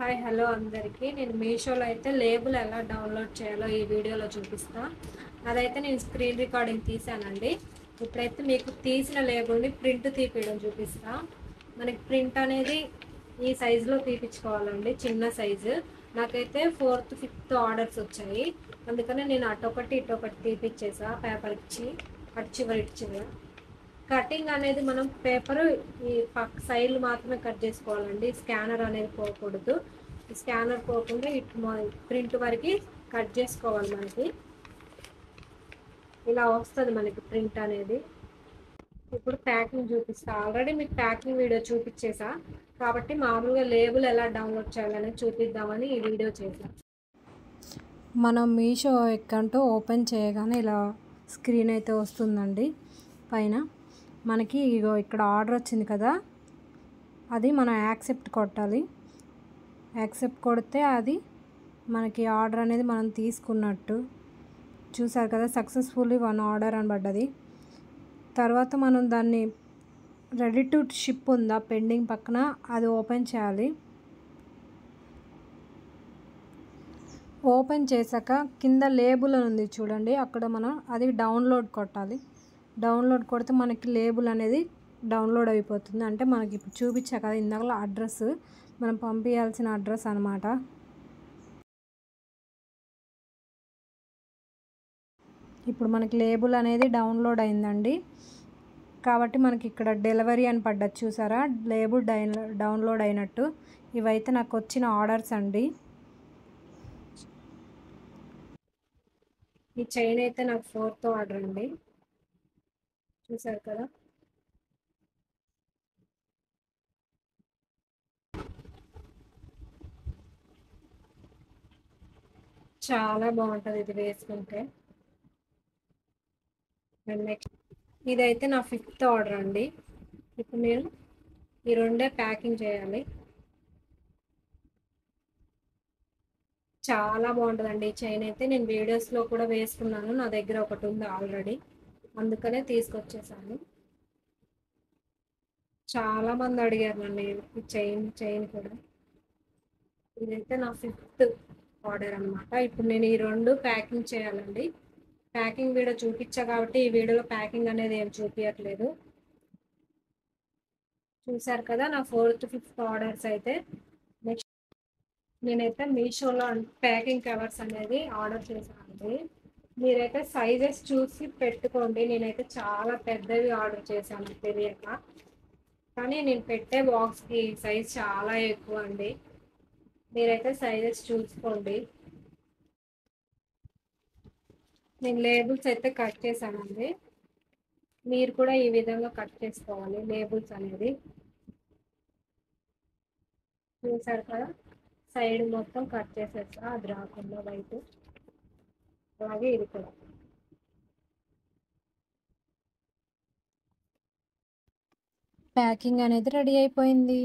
Hi hello అందరికీ నేను మీషోలో అయితే లేబుల్ ఎలా డౌన్లోడ్ చేయాలో ఈ వీడియోలో చూపిస్తా. అదైతే నేను స్క్రీన్ రికార్డింగ్ తీసానండి. ఇప్పుడైతే మీకు తీసిన లేబుల్ని ప్రింట్ తీపియడం చూపిస్తా. మనకి ప్రింట్ అనేది ఈ సైజులో తీపించుకోవాలండి, చిన్న సైజు. నాకైతే 4th 5th ఆర్డర్స్ వచ్చాయి, అందుకనే నేను అటొకటి ఇటొకటి తీపిచ్చేసా పేపర్ ఇచ్చి, అటు చివరి ఇటు చివరి. కటింగ్ అనేది మనం పేపర్ ఈ పక్క సైడ్లు మాత్రమే కట్ చేసుకోవాలండి, స్కానర్ అనేది పోకూడదు. స్కానర్ పోకుండా ఇటు ప్రింట్ వరకు కట్ చేసుకోవాలి. మనకి ఇలా వస్తుంది మనకి ప్రింట్ అనేది. ఇప్పుడు ప్యాకింగ్ చూపిస్తా. ఆల్రెడీ మీకు ప్యాకింగ్ వీడియో చూపించేసా కాబట్టి మామూలుగా లేబుల్ ఎలా డౌన్లోడ్ చేయాలనేది చూపిద్దామని ఈ వీడియో చేసా. మనం మీషో అకౌంట్ ఓపెన్ చేయగానే ఇలా స్క్రీన్ అయితే వస్తుందండి. పైన మనకి ఇగో ఇక్కడ ఆర్డర్ వచ్చింది కదా, అది మనం యాక్సెప్ట్ కొట్టాలి. యాక్సెప్ట్ కొడితే అది మనకి ఆర్డర్ అనేది మనం తీసుకున్నట్టు. చూసారు కదా, సక్సెస్ఫుల్లీ 1 ఆర్డర్ అని పడ్డది. తర్వాత మనం దాన్ని రెడీ టు షిప్ ఉందా పెండింగ్ పక్కన, అది ఓపెన్ చేయాలి. ఓపెన్ చేశాక కింద లేబుల్ అని ఉంది చూడండి, అక్కడ మనం అది డౌన్లోడ్ కొట్టాలి. డౌన్లోడ్ కొడితే మనకి లేబుల్ అనేది డౌన్లోడ్ అయిపోతుంది. అంటే మనకి ఇప్పుడు చూపించా కదా ఇందాక అడ్రస్, మనం పంపించాల్సిన అడ్రస్ అనమాట. ఇప్పుడు మనకి లేబుల్ అనేది డౌన్లోడ్ అయిందండి. కాబట్టి మనకి ఇక్కడ డెలివరీ అని పడ్డది చూసారా, లేబుల్ డౌన్లోడ్ అయినట్టు. ఇవైతే నాకు వచ్చిన ఆర్డర్స్ అండి. ఈ చైన్ అయితే నాకు 4th ఆర్డర్ అండి, చూసారు కదా. చాలా బాగుంటుంది ఇది వేసుకుంటే. అండ్ నెక్స్ట్ ఇదైతే నా 5th ఆర్డర్ అండి. ఇప్పుడు నేను ఈ రెండే ప్యాకింగ్ చేయాలి. చాలా బాగుంటుందండి ఈ చైన్ అయితే. నేను వీడియోస్లో కూడా వేసుకున్నాను, నా దగ్గర ఒకటి ఉంది ఆల్రెడీ, అందుకనే తీసుకొచ్చేసాను. చాలా మంది అడిగారు నన్ను ఈ చైన్ కూడా. ఇదైతే నా 5th ఆర్డర్ అనమాట. ఇప్పుడు నేను ఈ రెండు ప్యాకింగ్ చేయాలండి. ప్యాకింగ్ వీడియో చూపించా కాబట్టి ఈ వీడియోలో ప్యాకింగ్ అనేది ఏం చూపించట్లేదు. చూసారు కదా నా 4th 5th ఆర్డర్స్ అయితే. నెక్స్ట్ నేనైతే మీషోలో ప్యాకింగ్ కవర్స్ అనేది ఆర్డర్ చేశానండి. మీరైతే సైజెస్ చూసి పెట్టుకోండి. నేనైతే చాలా పెద్దవి ఆర్డర్ చేశాను తెలియక, కానీ నేను పెట్టే బాక్స్కి సైజ్ చాలా ఎక్కువ అండి. మీరైతే సైజెస్ చూసుకోండి. నేను లేబుల్స్ అయితే కట్ చేశానండి. మీరు కూడా ఈ విధంగా కట్ చేసుకోవాలి లేబుల్స్ అనేది. చూసారు కదా, సైడ్ మొత్తం కట్ చేసేస్తా, అది రాకుండా వైట్. అలాగే ఇది కూడా. ప్యాకింగ్ అనేది రెడీ అయిపోయింది.